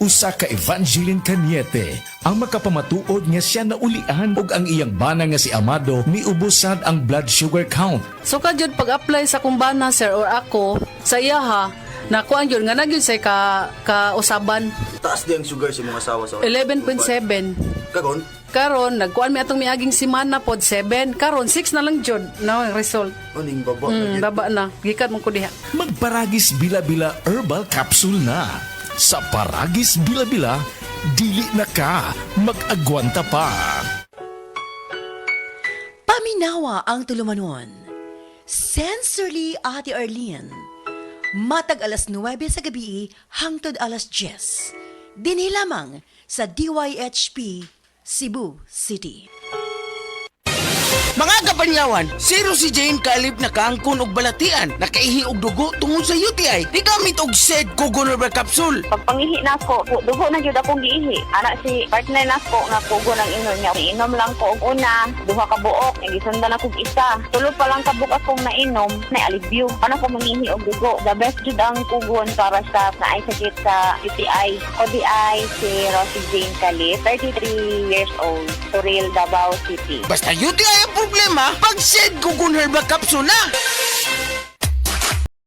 Usa ka Evangeline Cañete ang makapamatuod nga siya naulian ug ang iyang bana nga si Amado miubusad ang blood sugar count. So kadyod pag-apply sa kumbana sir or ako sa iya ha, nakuan yun nga nagyud say ka usaban Taas di ang sugar sa mga asawa sa 11.7. Kagon? Karon nagkuan mi atong miaging semana pod 7. Karon 6 na lang jud no ang result. Aning baba Baba na. Gikan mo ko diha. Magparagis Bila-Bila Herbal Capsule na. Sa Paragis Bila-Bila, dili na ka mag-agwanta pa. Paminawa ang tulumanon. Sensorily Ate Arlene. Matag alas 9 sa gabi hangtod alas 10. Dinhi lamang sa DYHP Cebu City. Mga kapanyawan, zero si Jane kalip na kaangkon og balatian, nakaihi og dugo tungod sa UTI. Di gamit og SED Kugon Herbal Capsule. Pagpangihi na ko, dugo na jud akong giihi. Ana si partner na ko nga kugo ng inom niya. Inom lang ko og una, duha ka buok, gisundan ako og isa. Tulo pa lang ka buok akong nainom, na alibyo. Ano ko mangihi og dugo. The best jud ang kugon para sa naay sakit sa UTI. ODI si Rosie Jane Calip, 33 years old, Suril, Davao City. Basta UTI ang problema, pag SED Kugon Herbal Capsule na.